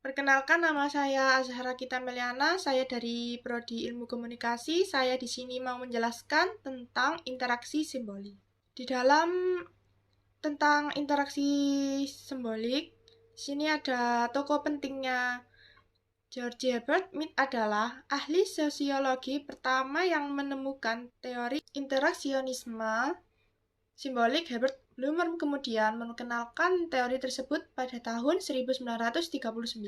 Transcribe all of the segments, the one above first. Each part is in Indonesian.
Perkenalkan, nama saya Azhara Gita Meliana. Saya dari Prodi Ilmu Komunikasi. Saya di sini mau menjelaskan tentang interaksi simbolik. Di dalam tentang interaksi simbolik, sini ada tokoh pentingnya. George Herbert Mead adalah ahli sosiologi pertama yang menemukan teori interaksionisme simbolik. Herbert Blumer kemudian mengenalkan teori tersebut pada tahun 1939.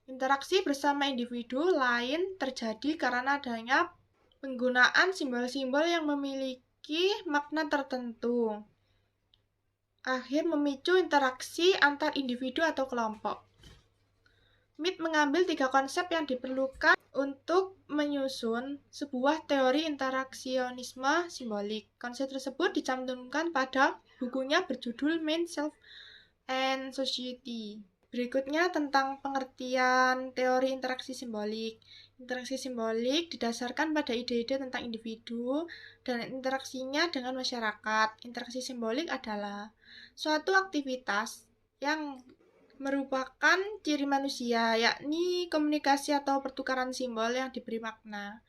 Interaksi bersama individu lain terjadi karena adanya penggunaan simbol-simbol yang memiliki makna tertentu. Akhir memicu interaksi antar individu atau kelompok. Mead mengambil 3 konsep yang diperlukan untuk menyusun sebuah teori interaksionisme simbolik. Konsep tersebut dicantumkan pada bukunya berjudul Man, Self, and Society. Berikutnya tentang pengertian teori interaksi simbolik. Interaksi simbolik didasarkan pada ide-ide tentang individu dan interaksinya dengan masyarakat. Interaksi simbolik adalah suatu aktivitas yang merupakan ciri manusia, yakni komunikasi atau pertukaran simbol yang diberi makna.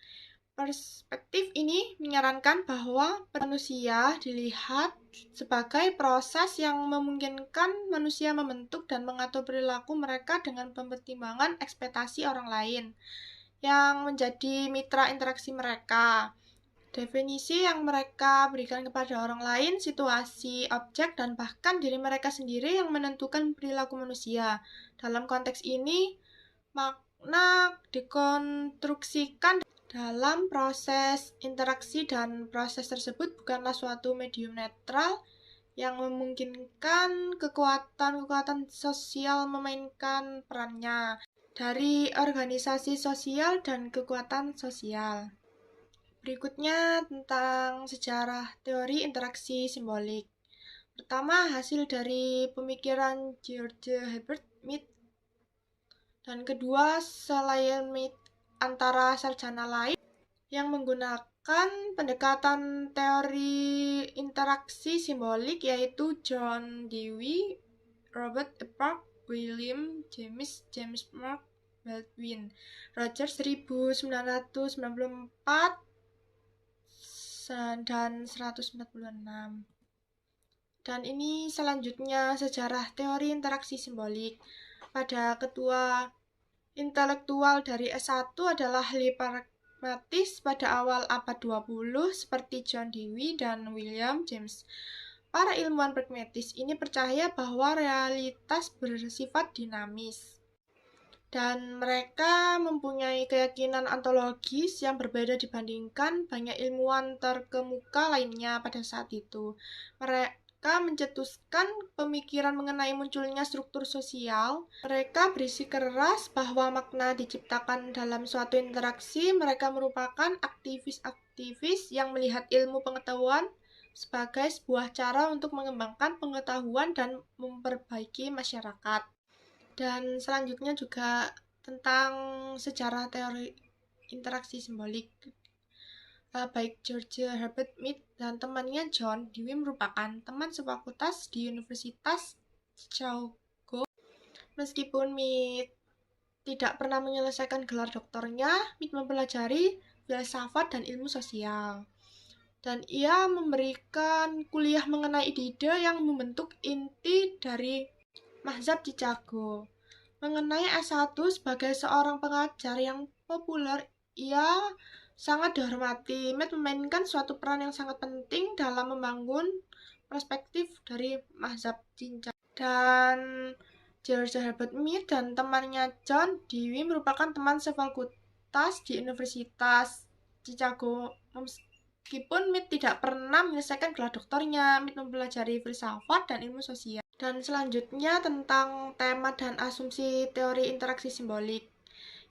Perspektif ini menyarankan bahwa manusia dilihat sebagai proses yang memungkinkan manusia membentuk dan mengatur perilaku mereka dengan mempertimbangkan ekspektasi orang lain yang menjadi mitra interaksi mereka. Definisi yang mereka berikan kepada orang lain, situasi, objek, dan bahkan diri mereka sendiri yang menentukan perilaku manusia. Dalam konteks ini, makna dikonstruksikan dalam proses interaksi dan proses tersebut bukanlah suatu medium netral yang memungkinkan kekuatan sosial memainkan perannya dari organisasi sosial dan kekuatan sosial. Berikutnya tentang sejarah teori interaksi simbolik. Pertama, hasil dari pemikiran George Herbert Mead. Dan kedua, selain Mead, antara sarjana lain yang menggunakan pendekatan teori interaksi simbolik yaitu John Dewey, Robert Park, William James, James Mark Baldwin, Rogers 1994 dan 146. Dan ini selanjutnya sejarah teori interaksi simbolik. Pada ketua intelektual dari S1 adalah ahli pragmatis pada awal abad 20 seperti John Dewey dan William James. Para ilmuwan pragmatis ini percaya bahwa realitas bersifat dinamis dan mereka mempunyai keyakinan ontologis yang berbeda dibandingkan banyak ilmuwan terkemuka lainnya pada saat itu. Mereka mencetuskan pemikiran mengenai munculnya struktur sosial. Mereka berisi keras bahwa makna diciptakan dalam suatu interaksi. Mereka merupakan aktivis-aktivis yang melihat ilmu pengetahuan sebagai sebuah cara untuk mengembangkan pengetahuan dan memperbaiki masyarakat. Dan selanjutnya juga tentang sejarah teori interaksi simbolik. Baik George Herbert Mead dan temannya John Dewey merupakan teman sefakultas di Universitas Chicago. Meskipun Mead tidak pernah menyelesaikan gelar doktornya, Mead mempelajari filsafat dan ilmu sosial. Dan ia memberikan kuliah mengenai ide-ide yang membentuk inti dari Mazhab Chicago. Mengenai S1 sebagai seorang pengajar yang populer, ia sangat dihormati. Mead memainkan suatu peran yang sangat penting dalam membangun perspektif dari Mazhab Chicago. Dan George Herbert Mead dan temannya John Dewey merupakan teman sefakultas di Universitas Chicago. Meskipun Mead tidak pernah menyelesaikan gelar doktornya, Mead mempelajari filsafat dan ilmu sosial. Dan selanjutnya tentang tema dan asumsi teori interaksi simbolik.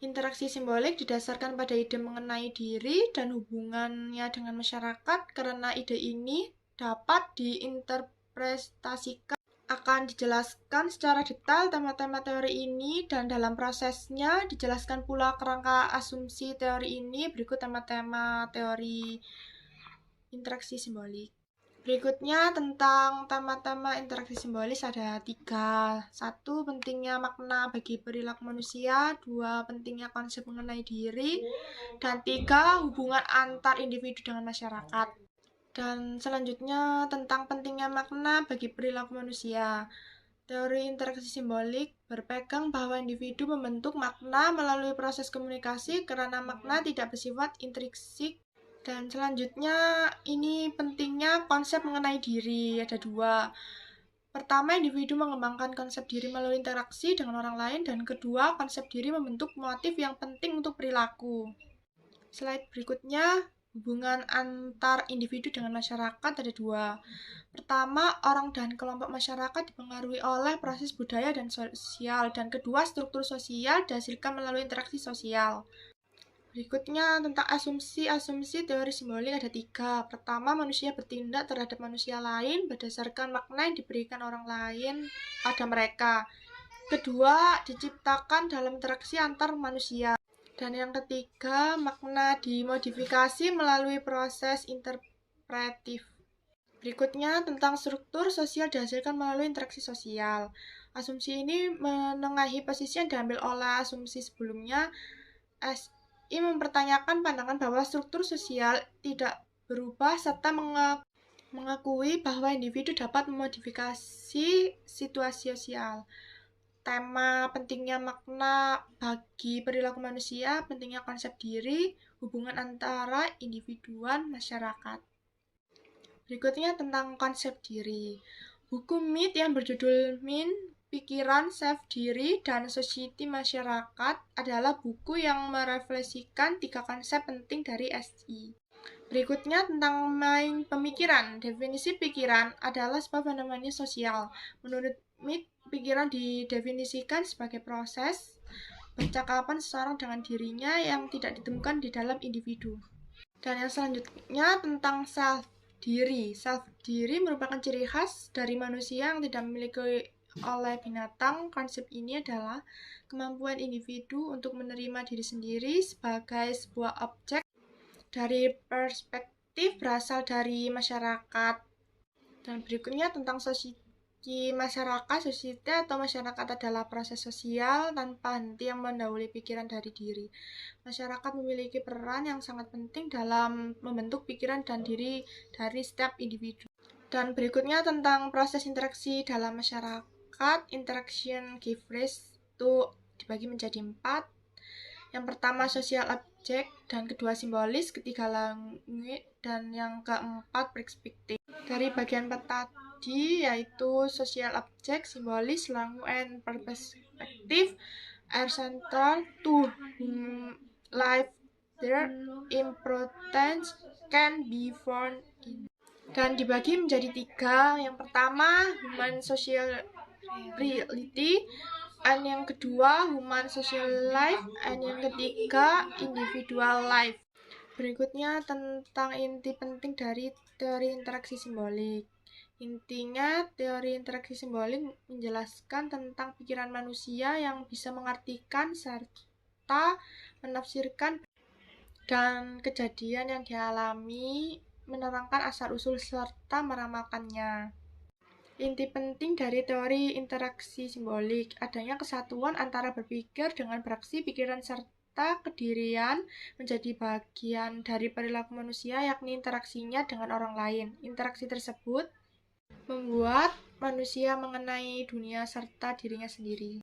Interaksi simbolik didasarkan pada ide mengenai diri dan hubungannya dengan masyarakat. Karena ide ini dapat diinterpretasikan, akan dijelaskan secara detail tema-tema teori ini, dan dalam prosesnya dijelaskan pula kerangka asumsi teori ini. Berikut tema-tema teori interaksi simbolik. Berikutnya tentang tema-tema interaksi simbolis ada 3. 1. Pentingnya makna bagi perilaku manusia. 2. Pentingnya konsep mengenai diri. Dan 3. Hubungan antar individu dengan masyarakat. Dan selanjutnya tentang pentingnya makna bagi perilaku manusia. Teori interaksi simbolik berpegang bahwa individu membentuk makna melalui proses komunikasi karena makna tidak bersifat intrinsik. Dan selanjutnya ini pentingnya konsep mengenai diri, ada 2. Pertama, individu mengembangkan konsep diri melalui interaksi dengan orang lain, dan kedua, konsep diri membentuk motif yang penting untuk perilaku. Slide berikutnya, hubungan antar individu dengan masyarakat ada 2. Pertama, orang dan kelompok masyarakat dipengaruhi oleh proses budaya dan sosial, dan kedua, struktur sosial dihasilkan melalui interaksi sosial. Berikutnya tentang asumsi teori simbolik ada 3. Pertama, manusia bertindak terhadap manusia lain berdasarkan makna yang diberikan orang lain pada mereka. Kedua, diciptakan dalam interaksi antar manusia. Dan yang ketiga, makna dimodifikasi melalui proses interpretif. Berikutnya tentang struktur sosial dihasilkan melalui interaksi sosial. Asumsi ini menengahi posisi yang diambil oleh asumsi sebelumnya. SI mempertanyakan pandangan bahwa struktur sosial tidak berubah serta mengakui bahwa individu dapat memodifikasi situasi sosial. Tema pentingnya makna bagi perilaku manusia, pentingnya konsep diri, hubungan antara individuan masyarakat. Berikutnya tentang konsep diri. Buku MIT yang berjudul Min, Pikiran, Self Diri, dan Society Masyarakat adalah buku yang merefleksikan 3 konsep penting dari SI. Berikutnya tentang main pemikiran. Definisi pikiran adalah sebuah fenomena sosial. Menurut MIT, pikiran didefinisikan sebagai proses percakapan seseorang dengan dirinya yang tidak ditemukan di dalam individu. Dan yang selanjutnya tentang self diri. Self diri merupakan ciri khas dari manusia yang tidak memiliki oleh binatang. Konsep ini adalah kemampuan individu untuk menerima diri sendiri sebagai sebuah objek dari perspektif berasal dari masyarakat. Dan berikutnya tentang masyarakat. Society atau masyarakat adalah proses sosial tanpa henti yang mendahului pikiran dari diri. Masyarakat memiliki peran yang sangat penting dalam membentuk pikiran dan diri dari setiap individu. Dan berikutnya tentang proses interaksi dalam masyarakat. Interaction give rise itu dibagi menjadi 4. Yang pertama social object, dan kedua simbolis, ketiga language, dan yang keempat perspektif. Dari bagian 4 tadi yaitu social object, simbolis, language, and perspective are central to life. Their importance can be found in. Dan dibagi menjadi 3. Yang pertama human social reality, and yang kedua human social life, and yang ketiga individual life. Berikutnya tentang inti penting dari teori interaksi simbolik. Intinya, teori interaksi simbolik menjelaskan tentang pikiran manusia yang bisa mengartikan serta menafsirkan dan kejadian yang dialami, menerangkan asal-usul serta meramalkannya. Inti penting dari teori interaksi simbolik, adanya kesatuan antara berpikir dengan beraksi, pikiran serta kedirian menjadi bagian dari perilaku manusia, yakni interaksinya dengan orang lain. Interaksi tersebut membuat manusia mengenai dunia serta dirinya sendiri.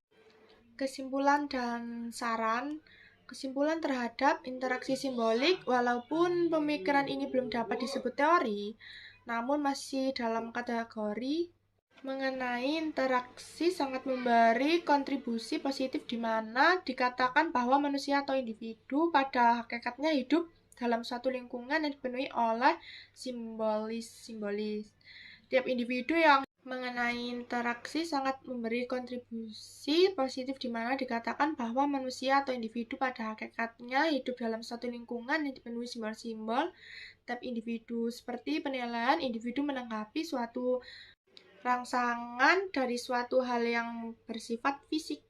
Kesimpulan dan saran. Kesimpulan terhadap interaksi simbolik, walaupun pemikiran ini belum dapat disebut teori, namun masih dalam kategori mengenai interaksi sangat memberi kontribusi positif di mana dikatakan bahwa manusia atau individu pada hakikatnya hidup dalam suatu lingkungan yang dipenuhi oleh simbolis. Tiap individu yang mengenai interaksi sangat memberi kontribusi positif di mana dikatakan bahwa manusia atau individu pada hakikatnya hidup dalam suatu lingkungan yang dipenuhi simbol-simbol. Tiap individu seperti penilaian individu menanggapi suatu rangsangan dari suatu hal yang bersifat fisik.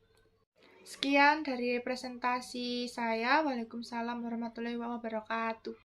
Sekian dari presentasi saya. Waalaikumsalam warahmatullahi wabarakatuh.